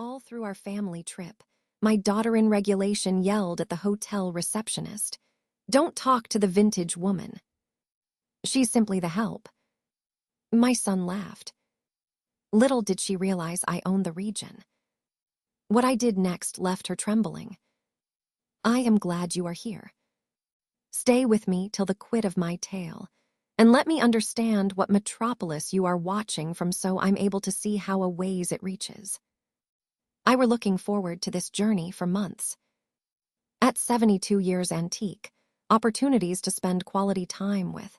All through our family trip, my daughter-in-regulation yelled at the hotel receptionist, "Don't talk to the vintage woman. She's simply the help." My son laughed. Little did she realize I owned the region. What I did next left her trembling. "I am glad you are here. Stay with me till the quid of my tale, and let me understand what metropolis you are watching from so I'm able to see how a ways it reaches." I were looking forward to this journey for months. At 72 years antique, opportunities to spend quality time with.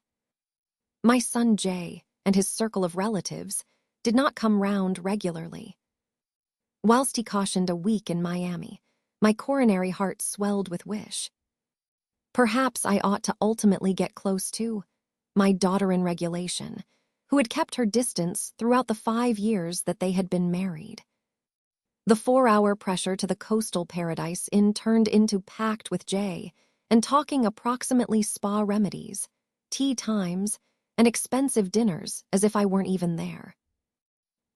My son Jay and his circle of relatives did not come round regularly. Whilst he cautioned a week in Miami, my coronary heart swelled with wish. Perhaps I ought to ultimately get close to my daughter-in-regulation, who had kept her distance throughout the 5 years that they had been married. The 4-hour pressure to the coastal paradise inn turned into packed with Jay and talking approximately spa remedies, tea times, and expensive dinners as if I weren't even there.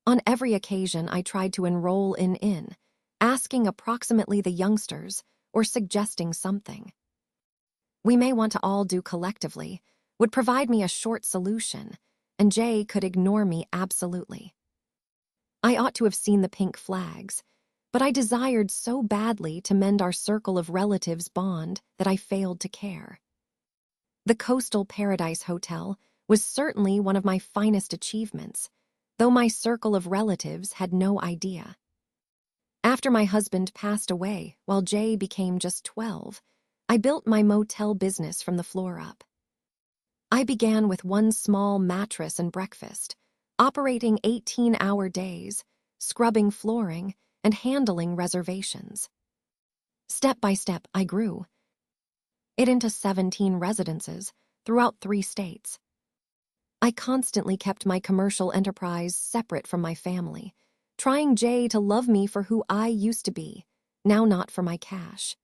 On every occasion I tried to enroll in, asking approximately the youngsters or suggesting something we may want to all do collectively would provide me a short solution, and Jay could ignore me absolutely. I ought to have seen the pink flags, but I desired so badly to mend our circle of relatives' bond that I failed to care. The Coastal Paradise Hotel was certainly one of my finest achievements, though my circle of relatives had no idea. After my husband passed away while Jay became just 12, I built my motel business from the floor up. I began with one small mattress and breakfast, operating 18-hour days, scrubbing flooring, and handling reservations. Step by step, I grew it into 17 residences throughout 3 states. I constantly kept my commercial enterprise separate from my family, trying Jay to love me for who I used to be, now not for my cash.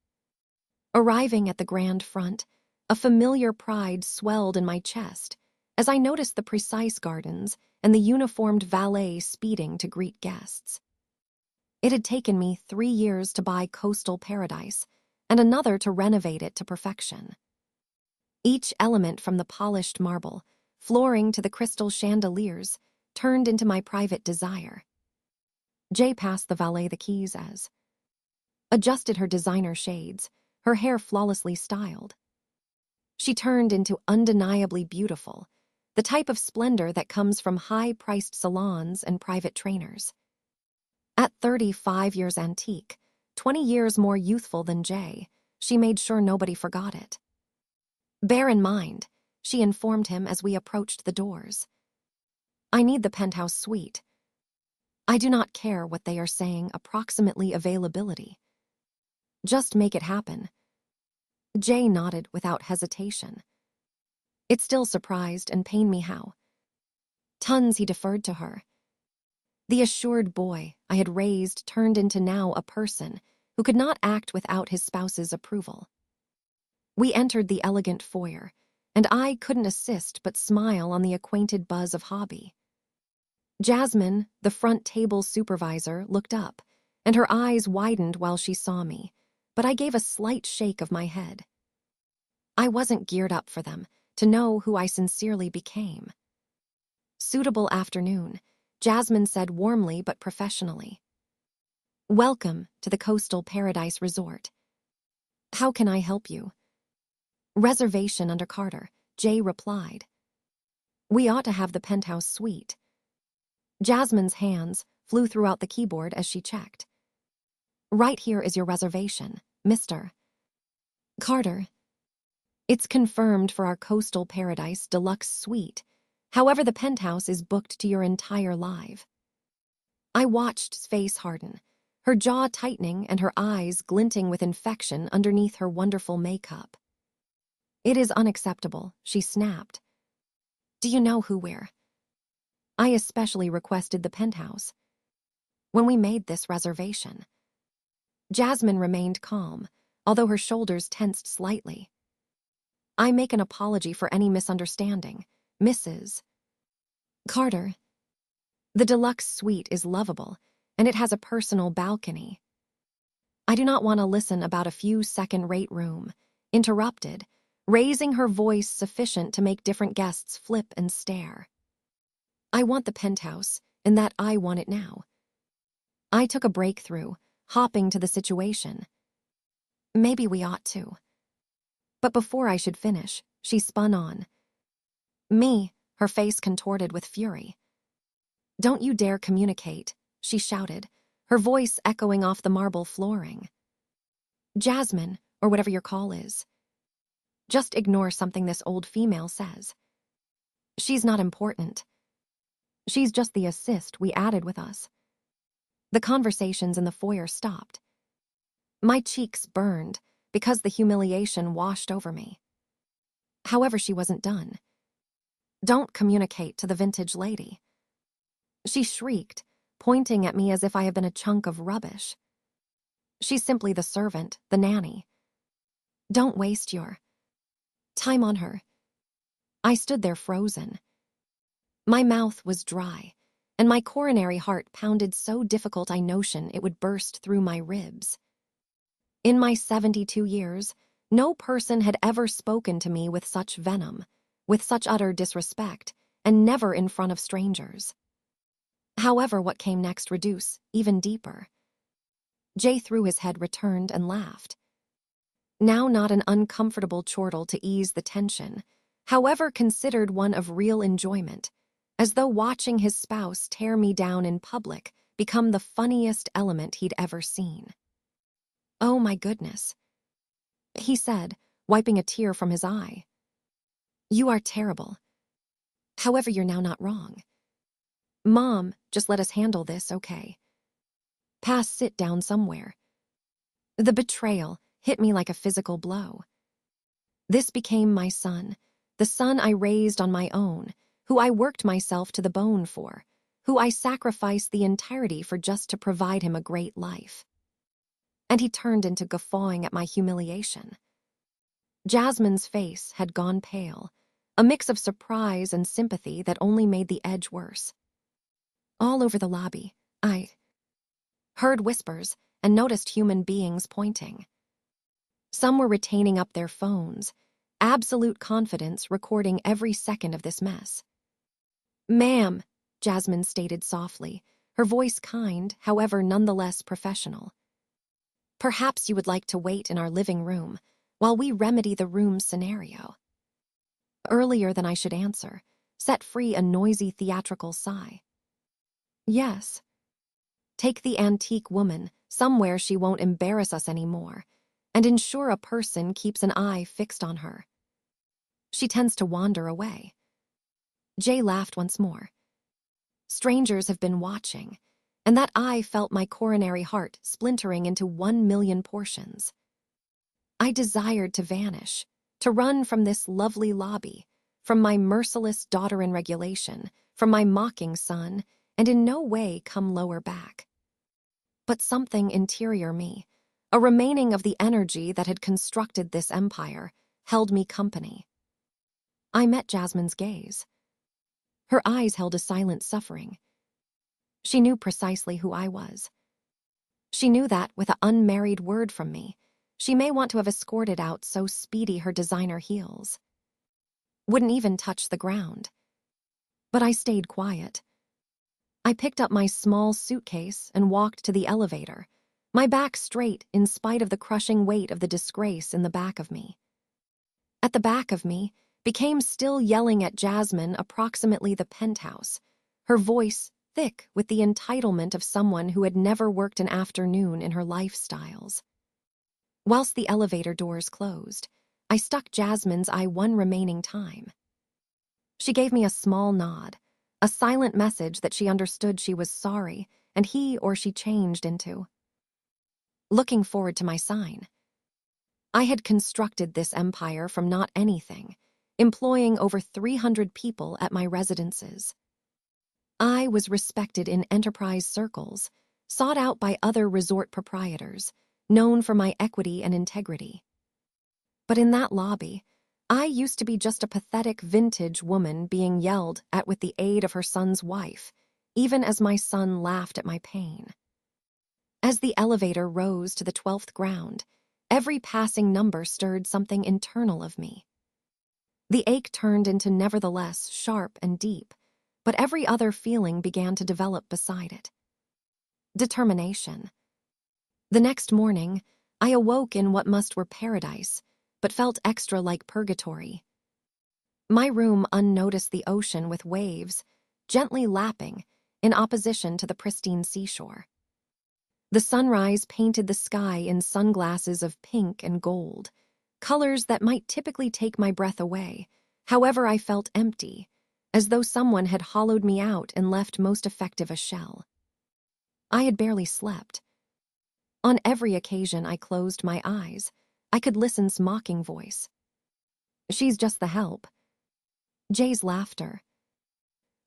Arriving at the grand front, a familiar pride swelled in my chest as I noticed the precise gardens and the uniformed valet speeding to greet guests. It had taken me 3 years to buy Coastal Paradise and another to renovate it to perfection. Each element from the polished marble, flooring to the crystal chandeliers, turned into my private desire. Jay passed the valet the keys as adjusted her designer shades, her hair flawlessly styled. She turned into undeniably beautiful, the type of splendor that comes from high-priced salons and private trainers. At 35 years antique, 20 years more youthful than Jay, she made sure nobody forgot it. "Bear in mind," she informed him as we approached the doors, "I need the penthouse suite. I do not care what they are saying approximately availability. Just make it happen." Jay nodded without hesitation. It still surprised and pained me how tons he deferred to her. The assured boy I had raised turned into now a person who could not act without his spouse's approval. We entered the elegant foyer, and I couldn't assist but smile on the acquainted buzz of hobby. Jasmine, the front table supervisor, looked up, and her eyes widened while she saw me, but I gave a slight shake of my head. I wasn't geared up for them to know who I sincerely became. "Suitable afternoon," Jasmine said warmly but professionally. "Welcome to the Coastal Paradise Resort. How can I help you?" "Reservation under Carter," Jay replied. "We ought to have the penthouse suite." Jasmine's hands flew throughout the keyboard as she checked. "Right here is your reservation, Mr. Carter. It's confirmed for our Coastal Paradise Deluxe Suite. However, the penthouse is booked to your entire life." I watched face harden, her jaw tightening and her eyes glinting with infection underneath her wonderful makeup. "It is unacceptable," she snapped. "Do you know who we're?" I especially requested the penthouse when we made this reservation. Jasmine remained calm, although her shoulders tensed slightly. "I make an apology for any misunderstanding, Mrs. Carter. The deluxe suite is lovable, and it has a personal balcony. I do not want to listen about a few second-rate room, interrupted, raising her voice sufficient to make different guests flip and stare. I want the penthouse, in that I want it now. I took a breakthrough, hopping to the situation. Maybe we ought to. But before I should finish, she spun on. Me, her face contorted with fury. Don't you dare communicate, she shouted, her voice echoing off the marble flooring. Jasmine, or whatever your call is. Just ignore something this old female says. She's not important. She's just the assist we added with us. The conversations in the foyer stopped. My cheeks burned because the humiliation washed over me. However, she wasn't done. Don't communicate to the vintage lady. She shrieked, pointing at me as if I had been a chunk of rubbish. She's simply the servant, the nanny. Don't waste your time on her. I stood there frozen. My mouth was dry, and my coronary heart pounded so difficult I notion it would burst through my ribs. In my 72 years, no person had ever spoken to me with such venom, with such utter disrespect, and never in front of strangers. However, what came next reduced even deeper. Jay threw his head, returned, and laughed. Now not an uncomfortable chortle to ease the tension, however considered one of real enjoyment, as though watching his spouse tear me down in public become the funniest element he'd ever seen. Oh my goodness, he said, wiping a tear from his eye. You are terrible. However, you're now not wrong. Mom, just let us handle this, okay? Pass, sit down somewhere. The betrayal hit me like a physical blow. This became my son, the son I raised on my own, who I worked myself to the bone for, who I sacrificed the entirety for just to provide him a great life. And he turned into guffawing at my humiliation. Jasmine's face had gone pale, a mix of surprise and sympathy that only made the edge worse. All over the lobby, I heard whispers and noticed human beings pointing. Some were retaining up their phones, absolute confidence recording every second of this mess. Ma'am, Jasmine stated softly, her voice kind, however nonetheless professional. Perhaps you would like to wait in our living room while we remedy the room scenario. Earlier than I should answer, set free a noisy theatrical sigh. Yes. Take the antique woman somewhere she won't embarrass us anymore, and ensure a person keeps an eye fixed on her. She tends to wander away. Jay laughed once more. Strangers have been watching, and that eye felt my coronary heart splintering into 1,000,000 portions. I desired to vanish, to run from this lovely lobby, from my merciless daughter in regulation, from my mocking son, and in no way come lower back. But something interior me, a remaining of the energy that had constructed this empire, held me company. I met Jasmine's gaze. Her eyes held a silent suffering. She knew precisely who I was. She knew that, with an unmarried word from me, she may want to have escorted out so speedy her designer heels. Wouldn't even touch the ground. But I stayed quiet. I picked up my small suitcase and walked to the elevator, my back straight in spite of the crushing weight of the disgrace in the back of me. At the back of me, became still yelling at Jasmine approximately the penthouse, her voice thick with the entitlement of someone who had never worked an afternoon in her lifestyles. Whilst the elevator doors closed, I stuck Jasmine's eye one remaining time. She gave me a small nod, a silent message that she understood she was sorry, and he or she changed into. Looking forward to my sign. I had constructed this empire from not anything, employing over 300 people at my residences. I was respected in enterprise circles, sought out by other resort proprietors, known for my equity and integrity. But in that lobby, I used to be just a pathetic vintage woman being yelled at with the aid of her son's wife, even as my son laughed at my pain. As the elevator rose to the 12th ground, every passing number stirred something internal of me. The ache turned into nevertheless sharp and deep, but every other feeling began to develop beside it. Determination. The next morning, I awoke in what must were paradise, but felt extra like purgatory. My room unnoticed the ocean with waves, gently lapping, in opposition to the pristine seashore. The sunrise painted the sky in sunglasses of pink and gold, colors that might typically take my breath away. However, I felt empty, as though someone had hollowed me out and left most effective a shell. I had barely slept. On every occasion I closed my eyes, I could listen's mocking voice. She's just the help. Jay's laughter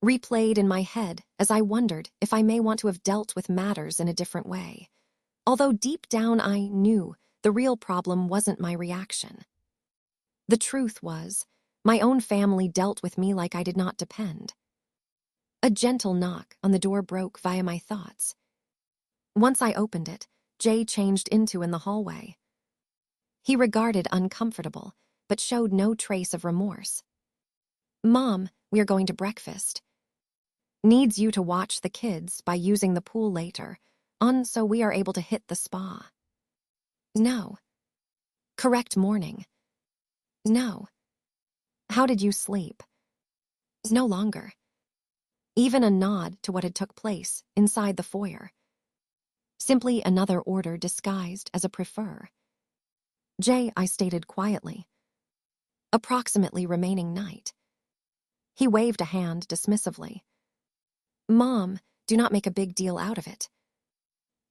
replayed in my head as I wondered if I may want to have dealt with matters in a different way, although deep down I knew the real problem wasn't my reaction. The truth was, my own family dealt with me like I did not depend. A gentle knock on the door broke via my thoughts. Once I opened it, Jay changed into in the hallway. He regarded uncomfortable, but showed no trace of remorse. "Mom, we are going to breakfast. Needs you to watch the kids by using the pool later on so we are able to hit the spa." "No." "Correct morning." "No." "How did you sleep?" "No longer." Even a nod to what had took place inside the foyer. Simply another order disguised as a prefer. "Jay," I stated quietly. "Approximately remaining night." He waved a hand dismissively. "Mom, do not make a big deal out of it.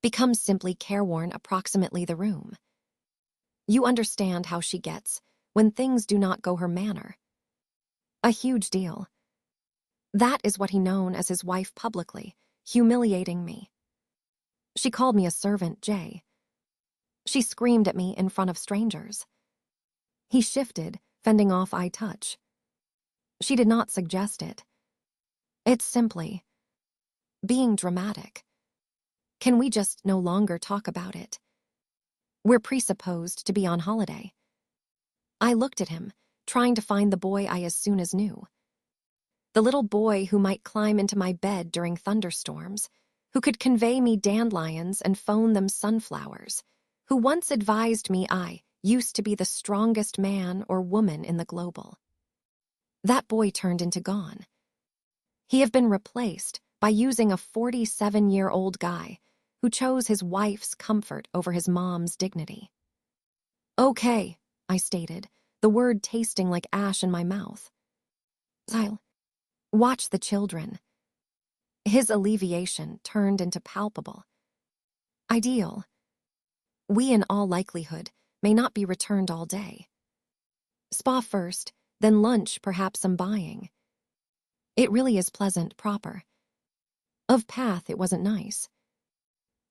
Becomes simply careworn approximately the room. You understand how she gets when things do not go her manner. A huge deal." That is what he known as his wife publicly, humiliating me. She called me a servant, Jay. She screamed at me in front of strangers. He shifted, fending off eye touch. She did not suggest it. It's simply being dramatic. Can we just no longer talk about it? We're presupposed to be on holiday. I looked at him, trying to find the boy I as soon as knew. The little boy who might climb into my bed during thunderstorms, who could convey me dandelions and phone them sunflowers, who once advised me I used to be the strongest man or woman in the global. That boy turned into gone. He have been replaced by using a 47-year-old guy who chose his wife's comfort over his mom's dignity. "Okay," I stated, the word tasting like ash in my mouth. "I'll watch the children." His alleviation turned into palpable. "Ideal. We in all likelihood may not be returned all day. Spa first, then lunch, perhaps some buying. It really is pleasant proper. Of path it wasn't nice.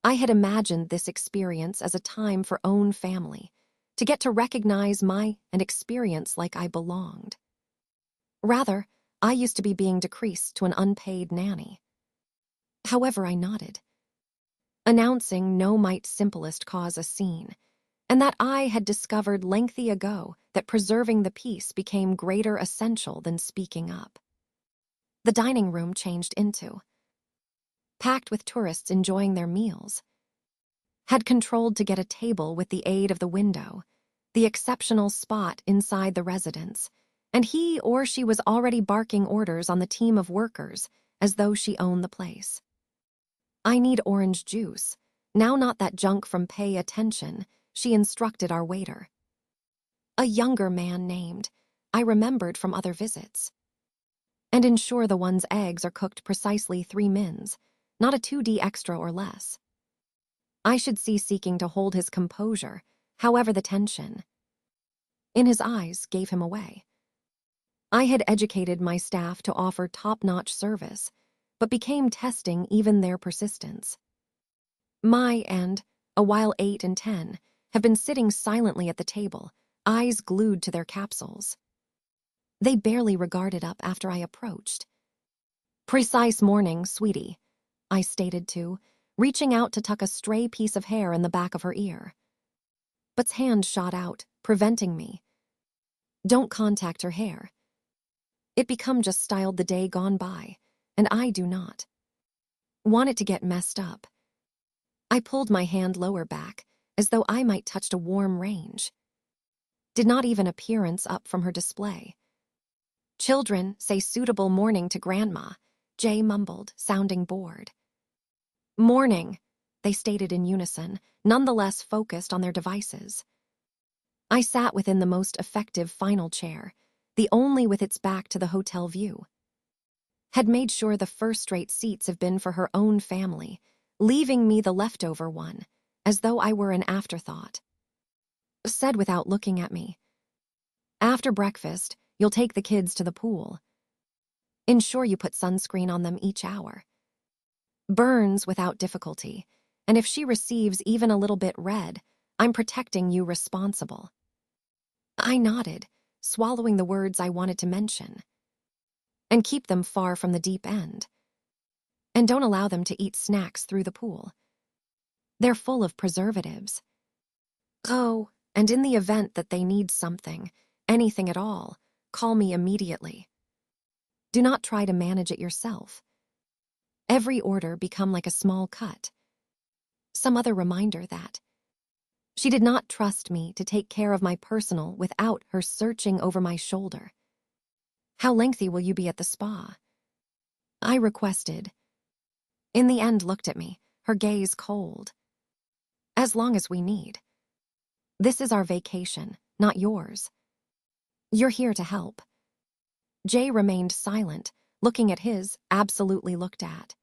I had imagined this experience as a time for own family, to get to recognize my and experience like I belonged. Rather, I used to be being decreased to an unpaid nanny. However, I nodded. Announcing no might simplest cause a scene, and that I had discovered lengthy ago that preserving the peace became greater essential than speaking up. The dining room changed into packed with tourists enjoying their meals. Had controlled to get a table with the aid of the window, the exceptional spot inside the residence, and he or she was already barking orders on the team of workers as though she owned the place. "I need orange juice. Now not that junk from Pay Attention," she instructed our waiter. A younger man named, I remembered from other visits. And ensure the one's eggs are cooked precisely 3 mins, not a 2D extra or less. I should see seeking to hold his composure, however the tension in his eyes gave him away. I had educated my staff to offer top-notch service, but became testing even their persistence. My and, a while 8 and 10, have been sitting silently at the table, eyes glued to their capsules. They barely regarded up after I approached. "Precise morning, sweetie," I stated to, reaching out to tuck a stray piece of hair in the back of her ear. But's hand shot out, preventing me. Don't contact her hair. It become just styled the day gone by, and I do not want it to get messed up. I pulled my hand lower back, as though I might touched a warm range. Did not even appearance up from her display. Children say suitable morning to Grandma, Jay mumbled, sounding bored. Morning, they stated in unison, nonetheless focused on their devices. I sat within the most effective final chair, the only with its back to the hotel view. Had made sure the first-rate seats have been for her own family, leaving me the leftover one, as though I were an afterthought. Said without looking at me, after breakfast, you'll take the kids to the pool. Ensure you put sunscreen on them each hour. Burns without difficulty, and if she receives even a little bit red, I'm protecting you responsible. I nodded, swallowing the words I wanted to mention. And keep them far from the deep end. And don't allow them to eat snacks through the pool. They're full of preservatives. Oh, and in the event that they need something, anything at all, call me immediately. Do not try to manage it yourself. Every order become like a small cut. Some other reminder that she did not trust me to take care of my personal without her searching over my shoulder. How lengthy will you be at the spa? I requested. In the end looked at me, her gaze cold. As long as we need. This is our vacation, not yours. You're here to help. Jay remained silent, looking at his, absolutely looked at.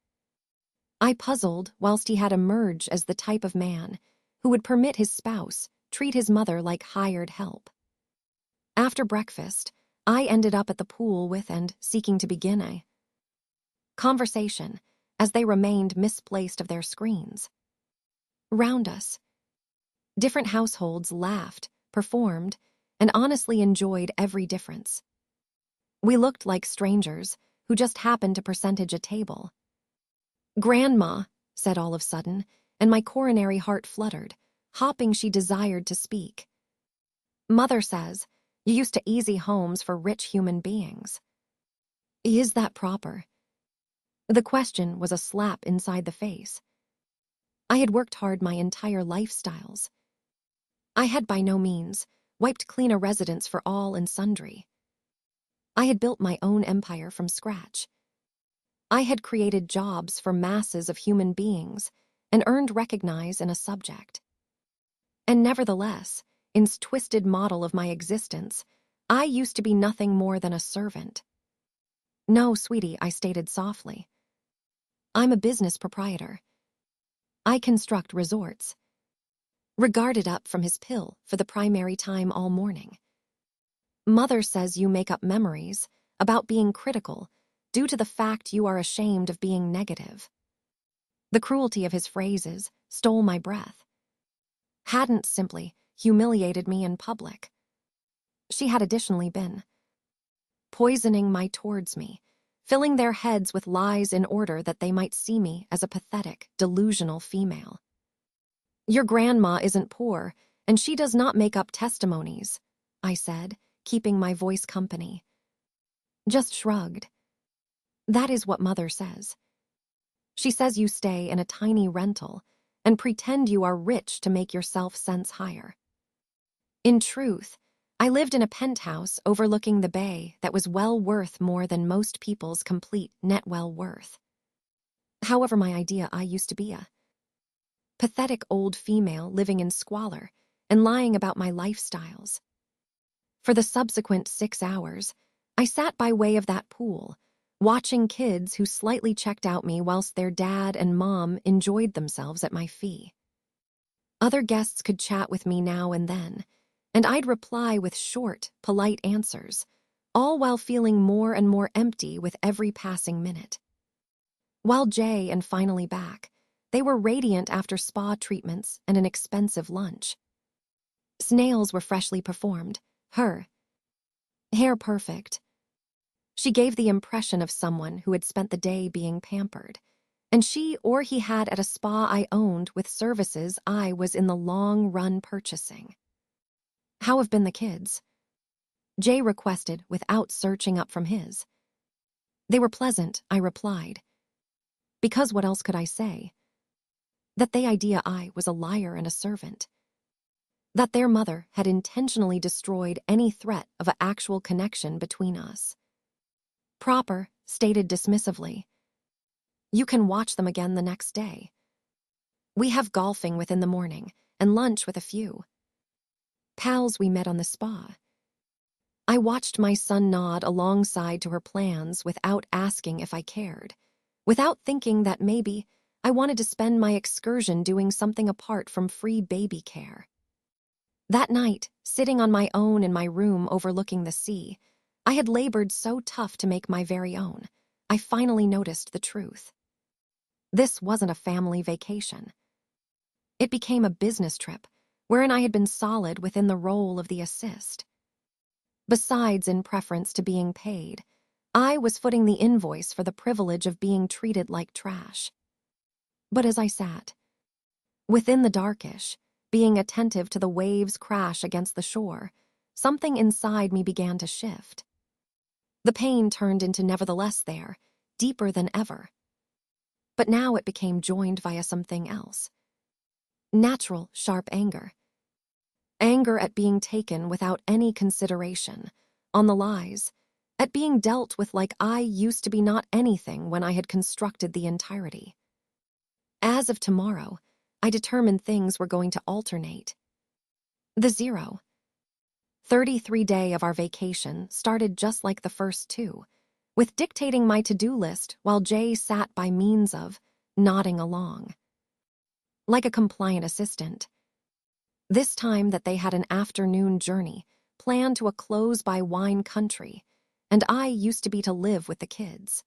I puzzled whilst he had emerged as the type of man who would permit his spouse treat his mother like hired help. After breakfast, I ended up at the pool with and seeking to begin a conversation as they remained misplaced of their screens. Round us, different households laughed, performed, and honestly enjoyed every difference. We looked like strangers who just happened to percentage a table. Grandma, said all of a sudden, and my coronary heart fluttered, hopping she desired to speak. Mother says, you used to easy homes for rich human beings. Is that proper? The question was a slap inside the face. I had worked hard my entire lifestyles. I had by no means wiped clean a residence for all and sundry. I had built my own empire from scratch. I had created jobs for masses of human beings and earned recognize in a subject. And nevertheless, in twisted model of my existence, I used to be nothing more than a servant. No, sweetie, I stated softly. I'm a business proprietor. I construct resorts. Regarded up from his pill for the primary time all morning. Mother says you make up memories about being critical due to the fact you are ashamed of being negative. The cruelty of his phrases stole my breath. Hadn't simply humiliated me in public. She had additionally been poisoning my towards me, filling their heads with lies in order that they might see me as a pathetic, delusional female. Your grandma isn't poor, and she does not make up testimonies, I said, keeping my voice company. Just shrugged. That is what Mother says. She says you stay in a tiny rental and pretend you are rich to make yourself sense higher. In truth, I lived in a penthouse overlooking the bay that was well worth more than most people's complete net well worth. However, my idea I used to be a pathetic old female living in squalor and lying about my lifestyles. For the subsequent 6 hours, I sat by way of that pool, watching kids who slightly checked out me whilst their dad and mom enjoyed themselves at my fee. Other guests could chat with me now and then, and I'd reply with short, polite answers, all while feeling more and more empty with every passing minute. While Jay and finally back, they were radiant after spa treatments and an expensive lunch. Snails were freshly performed, her hair perfect. She gave the impression of someone who had spent the day being pampered, And she or he had at a spa I owned with services I was in the long run purchasing. How have been the kids? Jay requested without searching up from his. They were pleasant, I replied. Because what else could I say? That the idea I was a liar and a servant. That their mother had intentionally destroyed any threat of an actual connection between us. Proper, stated dismissively. You can watch them again the next day. We have golfing within the morning and lunch with a few pals we met on the spa. I watched my son nod alongside to her plans without asking if I cared, without thinking that maybe I wanted to spend my excursion doing something apart from free baby care. That night, sitting on my own in my room overlooking the sea, I had labored so tough to make my very own, I finally noticed the truth. This wasn't a family vacation. It became a business trip, wherein I had been solid within the role of the assist. Besides, in preference to being paid, I was footing the invoice for the privilege of being treated like trash. But as I sat, within the darkish, being attentive to the waves crash against the shore, something inside me began to shift. The pain turned into nevertheless there, deeper than ever. But now it became joined via something else. Natural, sharp anger. Anger at being taken without any consideration, on the lies, at being dealt with like I used to be not anything when I had constructed the entirety. As of tomorrow, I determined things were going to alternate. The 33 day of our vacation started just like the first two, with dictating my to-do list while Jay sat by means of nodding along. Like a compliant assistant. This time that they had an afternoon journey planned to a close-by-wine country, and I used to be to live with the kids.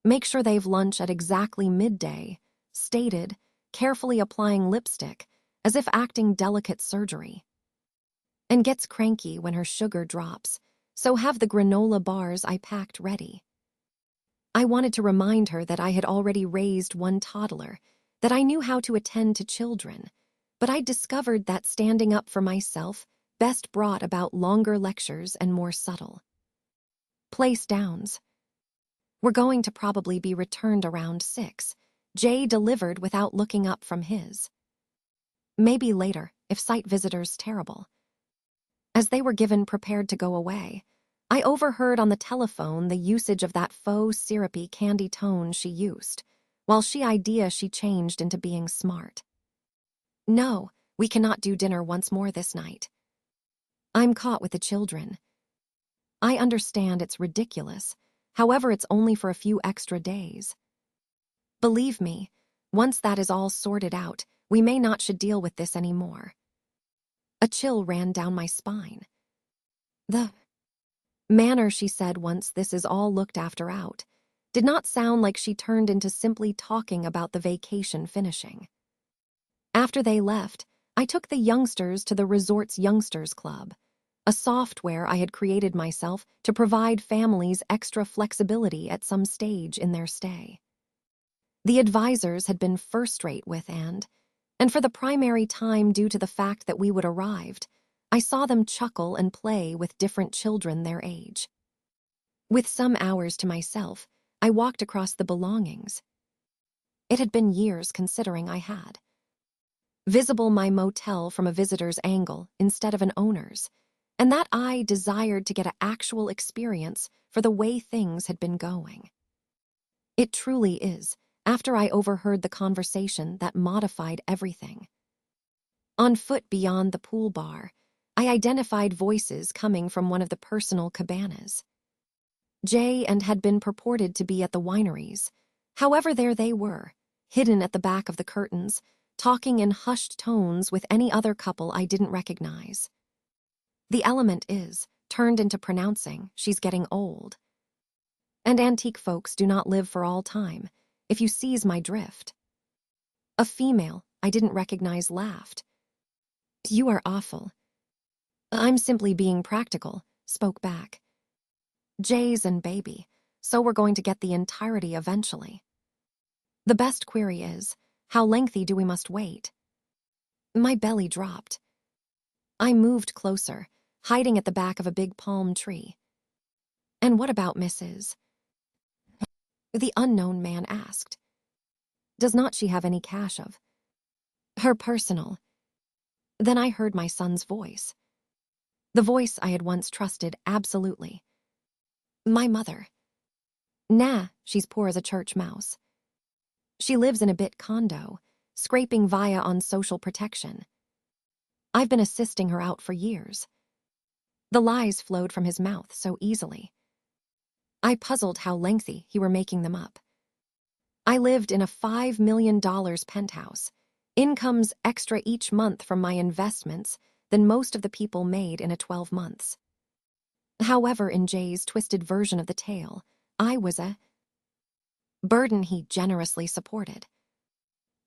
Make sure they've lunch at exactly midday, stated, carefully applying lipstick, as if acting delicate surgery. And gets cranky when her sugar drops, so have the granola bars I packed ready. I wanted to remind her that I had already raised one toddler, that I knew how to attend to children, but I discovered that standing up for myself best brought about longer lectures and more subtle. Place downs. We're going to probably be returned around 6. Jay delivered without looking up from his. Maybe later, if site visitors terrible. As they were given prepared to go away, I overheard on the telephone the usage of that faux syrupy candy tone she used, while she changed into being smart. No, we cannot do dinner once more this night. I'm caught with the children. I understand it's ridiculous, however it's only for a few extra days. Believe me, once that is all sorted out, we may not should deal with this anymore. A chill ran down my spine. The manner she said once this is all looked after out did not sound like she turned into simply talking about the vacation finishing. After they left, I took the youngsters to the resort's Youngsters Club, a software I had created myself to provide families extra flexibility at some stage in their stay. The advisors had been first-rate with and for the primary time due to the fact that we would arrived, I saw them chuckle and play with different children their age. With some hours to myself, I walked across the belongings. It had been years considering I had. Visible my motel from a visitor's angle instead of an owner's, and that I desired to get an actual experience for the way things had been going. It truly is, after I overheard the conversation that modified everything. On foot beyond the pool bar, I identified voices coming from one of the personal cabanas. Jay and had been purported to be at the wineries. However, there they were, hidden at the back of the curtains, talking in hushed tones with any other couple I didn't recognize. The element is turned into pronouncing she's getting old. And antique folks do not live for all time, if you seize my drift. A female I didn't recognize laughed. You are awful. I'm simply being practical, spoke back. Jay's and baby, so we're going to get the entirety eventually. The best query is, how lengthy do we must wait? My belly dropped. I moved closer, hiding at the back of a big palm tree. And what about Mrs.? The unknown man asked. Does not she have any cash of her personal? Then I heard my son's voice. The voice I had once trusted absolutely. My mother. Nah, she's poor as a church mouse. She lives in a bit condo, scraping via on social protection. I've been assisting her out for years. The lies flowed from his mouth so easily. I puzzled how lengthy he were making them up. I lived in a $5 million penthouse, incomes extra each month from my investments than most of the people made in a 12 months. However, in Jay's twisted version of the tale, I was a burden he generously supported.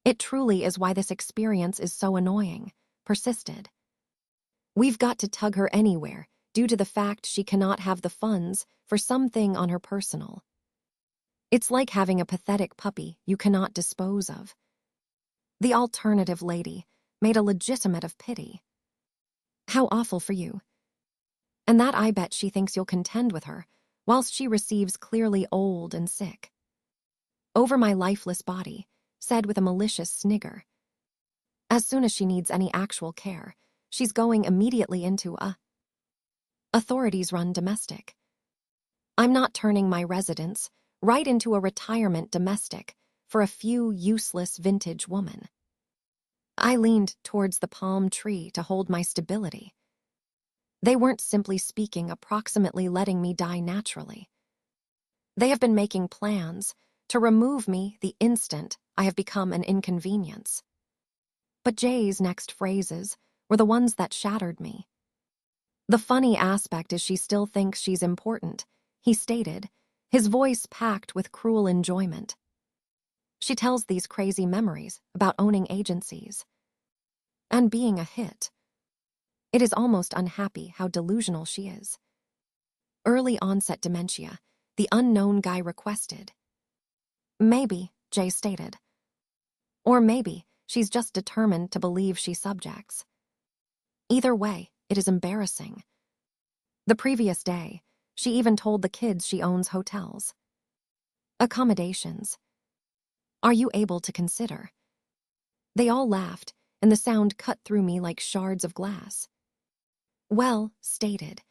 It truly is why this experience is so annoying, persisted. We've got to tug her anywhere due to the fact she cannot have the funds for something on her personal. It's like having a pathetic puppy you cannot dispose of. The alternative lady made a legitimate of pity. How awful for you. And that I bet she thinks you'll contend with her, whilst she receives clearly old and sick. Over my lifeless body, said with a malicious snigger. As soon as she needs any actual care, she's going immediately into a authorities-run domestic. I'm not turning my residence right into a retirement domestic for a few useless vintage woman. I leaned towards the palm tree to hold my stability. They weren't simply speaking approximately letting me die naturally. They have been making plans to remove me the instant I have become an inconvenience. But Jay's next phrases were the ones that shattered me. The funny aspect is she still thinks she's important, he stated, his voice packed with cruel enjoyment. She tells these crazy memories about owning agencies and being a hit. It is almost unhappy how delusional she is. Early onset dementia, the unknown guy requested. Maybe, Jay stated. Or maybe she's just determined to believe she subjects. Either way, it is embarrassing. The previous day, she even told the kids she owns hotels. Accommodations. Are you able to consider? They all laughed, and the sound cut through me like shards of glass. Well, stated,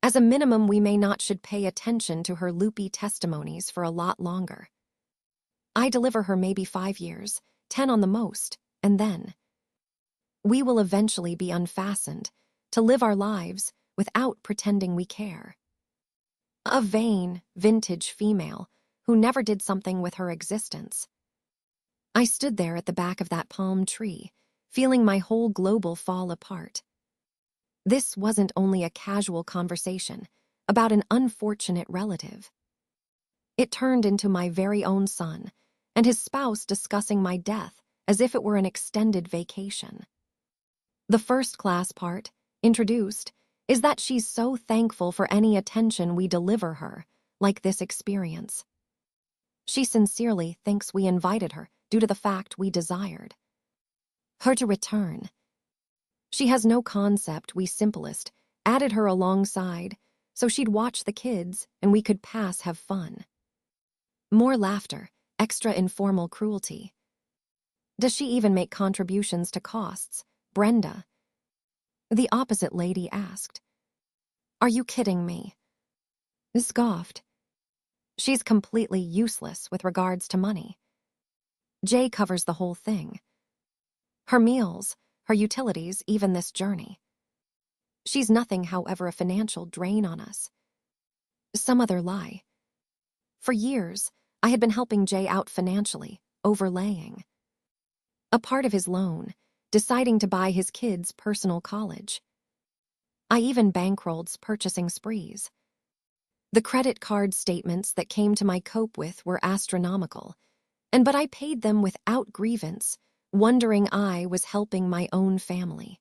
as a minimum we may not should pay attention to her loopy testimonies for a lot longer. I deliver her maybe 5 years, 10 on the most, and then we will eventually be unfastened to live our lives without pretending we care. A vain, vintage female who never did something with her existence. I stood there at the back of that palm tree, feeling my whole global fall apart. This wasn't only a casual conversation about an unfortunate relative. It turned into my very own son and his spouse discussing my death as if it were an extended vacation. The first-class part, introduced, is that she's so thankful for any attention we deliver her, like this experience. She sincerely thinks we invited her due to the fact we desired her to return. She has no concept we simplest added her alongside so she'd watch the kids and we could have fun. More laughter, extra informal cruelty. Does she even make contributions to costs, Brenda? The opposite lady asked. Are you kidding me? Scoffed. She's completely useless with regards to money. Jay covers the whole thing. Her meals, her utilities, even this journey. She's nothing, however, a financial drain on us. Some other lie. For years, I had been helping Jay out financially, overlaying a part of his loan, deciding to buy his kids' personal college. I even bankrolled purchasing sprees. The credit card statements that came to my cope with were astronomical, but I paid them without grievance, wondering I was helping my own family.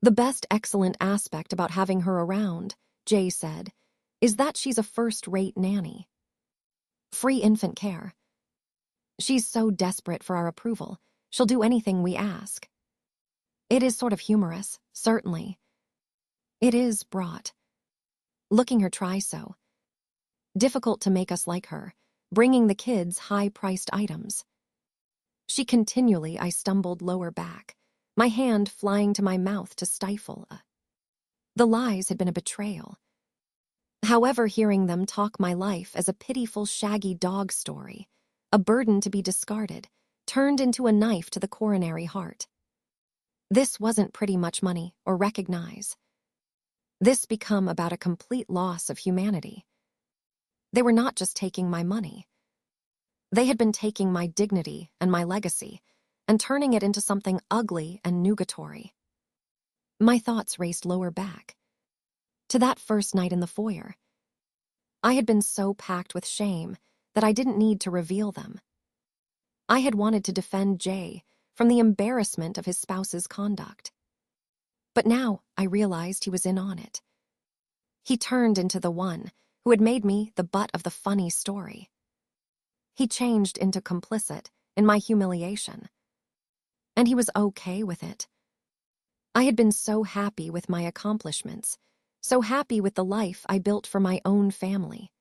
The best excellent aspect about having her around, Jay said, is that she's a first-rate nanny. Free infant care. She's so desperate for our approval, she'll do anything we ask. It is sort of humorous, certainly. It is brought. Looking her try so. Difficult to make us like her, bringing the kids high-priced items. She continually, I stumbled lower back, my hand flying to my mouth to stifle. The lies had been a betrayal. However, hearing them talk my life as a pitiful shaggy dog story, a burden to be discarded, turned into a knife to the coronary heart. This wasn't pretty much money or recognize. This become about a complete loss of humanity. They were not just taking my money. They had been taking my dignity and my legacy and turning it into something ugly and nugatory. My thoughts raced lower back. To that first night in the foyer. I had been so packed with shame that I didn't need to reveal them. I had wanted to defend Jay from the embarrassment of his spouse's conduct. But now I realized he was in on it. He turned into the one who had made me the butt of the funny story. He changed into complicit in my humiliation. And he was okay with it. I had been so happy with my accomplishments, so happy with the life I built for my own family.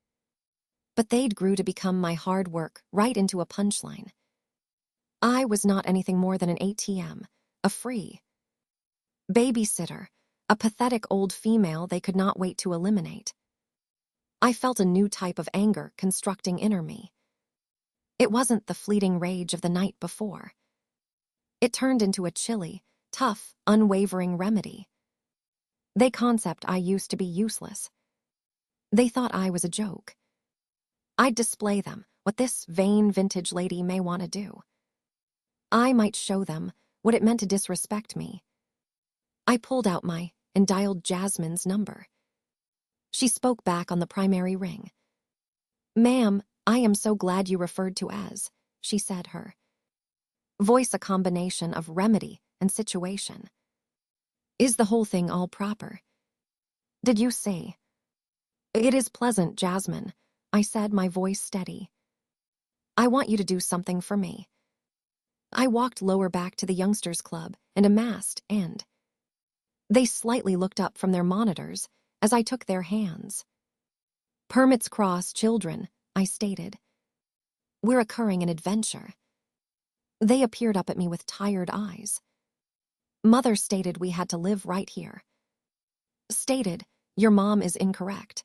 But they'd grew to become my hard work right into a punchline. I was not anything more than an ATM, a free babysitter, a pathetic old female they could not wait to eliminate. I felt a new type of anger constructing inner me. It wasn't the fleeting rage of the night before. It turned into a chilly, tough, unwavering remedy. They concept I used to be useless. They thought I was a joke. I'd display them what this vain vintage lady may want to do. I might show them what it meant to disrespect me. I pulled out my and dialed Jasmine's number. She spoke back on the primary ring. "Ma'am, I am so glad you referred to as," she said, her voice a combination of remedy and situation. "Is the whole thing all proper? Did you say?" "It is pleasant, Jasmine," I said, my voice steady. "I want you to do something for me." I walked lower back to the youngsters' club and amassed, and they slightly looked up from their monitors as I took their hands. "Permits cross, children," I stated. "We're occurring an adventure." They appeared up at me with tired eyes. Mother stated we had to live right here. Stated, "Your mom is incorrect."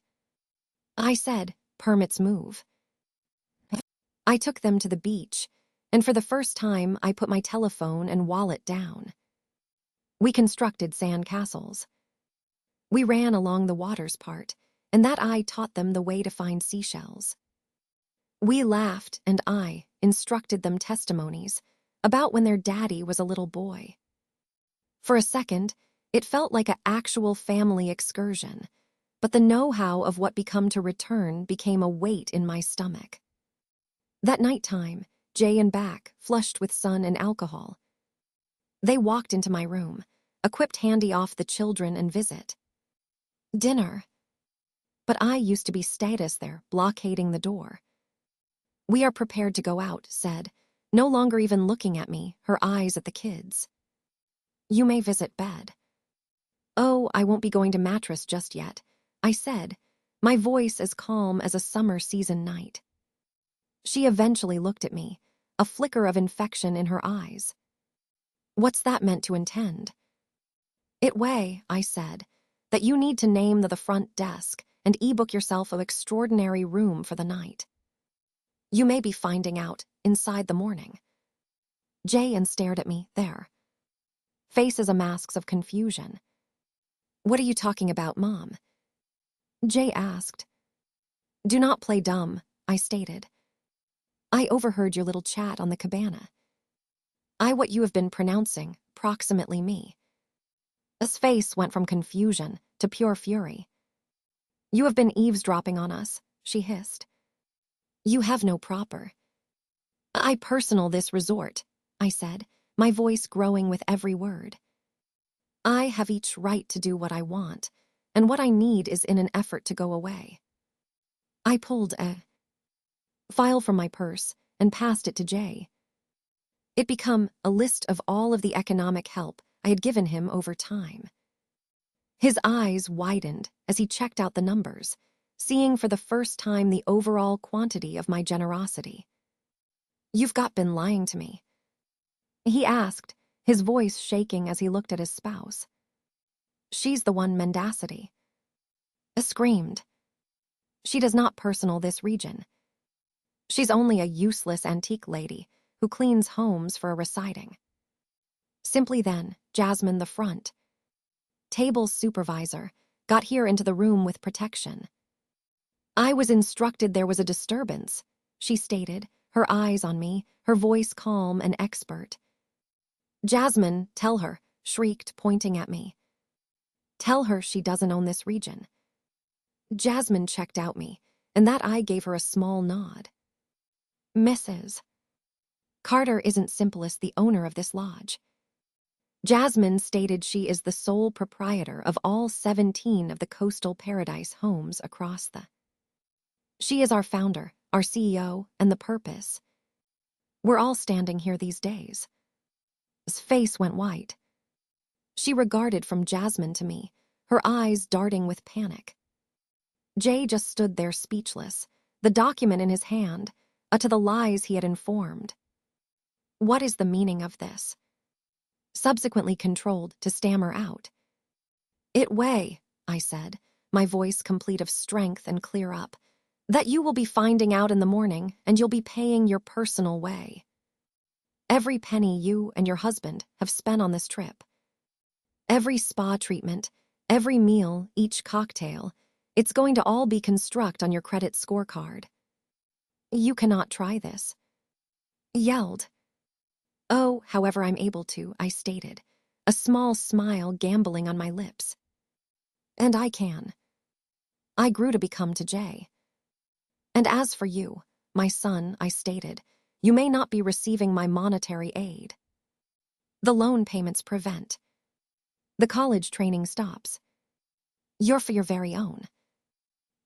I said, "Permits move." I took them to the beach, and for the first time I put my telephone and wallet down. We constructed sand castles. We ran along the water's part, and that I taught them the way to find seashells. We laughed, and I instructed them testimonies about when their daddy was a little boy. For a second, it felt like an actual family excursion, but the know-how of what become to return became a weight in my stomach. That nighttime, Jay and back, flushed with sun and alcohol. They walked into my room, equipped handy off the children and visit. Dinner. But I used to be status there, blockading the door. "We are prepared to go out," said, no longer even looking at me, her eyes at the kids. "You may visit bed." "Oh, I won't be going to mattress just yet," I said, my voice as calm as a summer season night. She eventually looked at me, a flicker of infection in her eyes. "What's that meant to intend?" "It way," I said, "that you need to name the front desk and e-book yourself an extraordinary room for the night. You may be finding out inside the morning." Jay and stared at me there. Faces a masks of confusion. "What are you talking about, Mom?" Jay asked. "Do not play dumb," I stated. "I overheard your little chat on the cabana. I what you have been pronouncing, proximately me." His face went from confusion to pure fury. "You have been eavesdropping on us," she hissed. "You have no proper." "I personal this resort," I said, my voice growing with every word. "I have each right to do what I want, and what I need is in an effort to go away." I pulled a file from my purse and passed it to Jay. It became a list of all of the economic help I had given him over time. His eyes widened as he checked out the numbers, seeing for the first time the overall quantity of my generosity. "You've been lying to me," he asked, his voice shaking as he looked at his spouse. "She's the one mendacity." I screamed. "She does not personal this region. She's only a useless antique lady who cleans homes for a reciting." Simply then, Jasmine, the front table supervisor, got here into the room with protection. "I was instructed there was a disturbance," she stated, her eyes on me, her voice calm and expert. "Jasmine, tell her," shrieked, pointing at me. "Tell her she doesn't own this region." Jasmine checked out me, and that eye gave her a small nod. "Mrs. Carter isn't simplest the owner of this lodge. Jasmine stated she is the sole proprietor of all 17 of the coastal paradise homes across the. She is our founder, our CEO, and the purpose. We're all standing here these days." His face went white. She regarded from Jasmine to me, her eyes darting with panic. Jay just stood there speechless, the document in his hand, to the lies he had informed. "What is the meaning of this?" Subsequently controlled to stammer out. "It way," I said, my voice complete of strength and clear up, "that you will be finding out in the morning and you'll be paying your personal way. Every penny you and your husband have spent on this trip. Every spa treatment, every meal, each cocktail, it's going to all be construct on your credit scorecard. You cannot try this." Yelled. "Oh, however I'm able to," I stated, a small smile gambling on my lips. "And I can." I grew to become to Jay. "And as for you, my son," I stated, "you may not be receiving my monetary aid. The loan payments prevent. The college training stops. You're for your very own."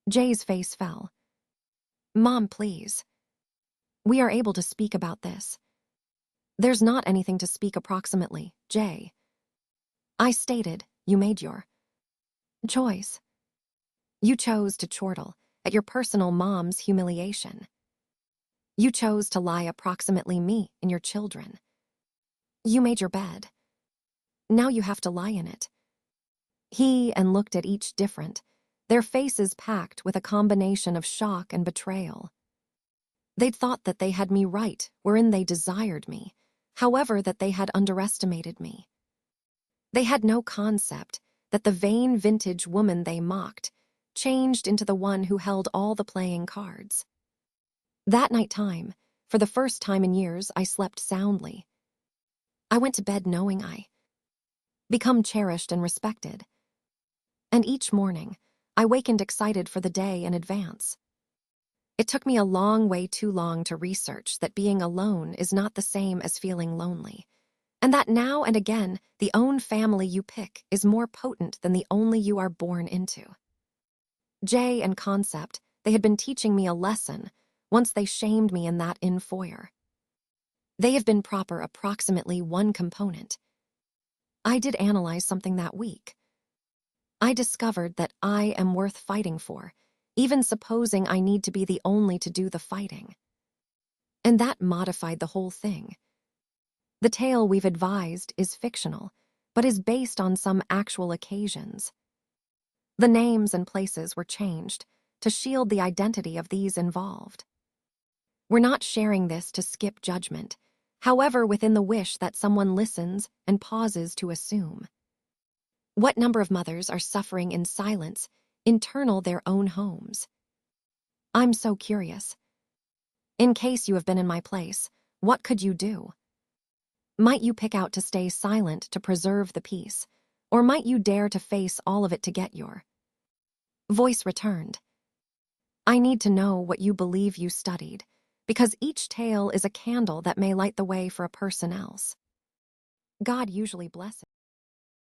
Jay's face fell. "Mom, please. We are able to speak about this." "There's not anything to speak approximately, Jay." I stated, "You made your choice. You chose to chortle at your personal mom's humiliation. You chose to lie approximately me and your children. You made your bed. Now you have to lie in it." He and looked at each different, their faces packed with a combination of shock and betrayal. They'd thought that they had me right wherein they desired me, however that they had underestimated me. They had no concept that the vain vintage woman they mocked changed into the one who held all the playing cards. That night time, for the first time in years, I slept soundly. I went to bed knowing I become cherished and respected. And each morning, I wakened excited for the day in advance. It took me a long way too long to research that being alone is not the same as feeling lonely, and that now and again, the own family you pick is more potent than the only you are born into. Jay and Concept, they had been teaching me a lesson once they shamed me in that foyer. They have been proper approximately one component. I did analyze something that week. I discovered that I am worth fighting for, even supposing I need to be the only to do the fighting. And that modified the whole thing. The tale we've advised is fictional, but is based on some actual occasions. The names and places were changed to shield the identity of these involved. We're not sharing this to skip judgment, however within the wish that someone listens and pauses to assume. What number of mothers are suffering in silence, internal their own homes? I'm so curious. In case you have been in my place, what could you do? Might you pick out to stay silent to preserve the peace, or might you dare to face all of it to get your voice returned? I need to know what you believe you studied, because each tale is a candle that may light the way for a person else. God usually blesses.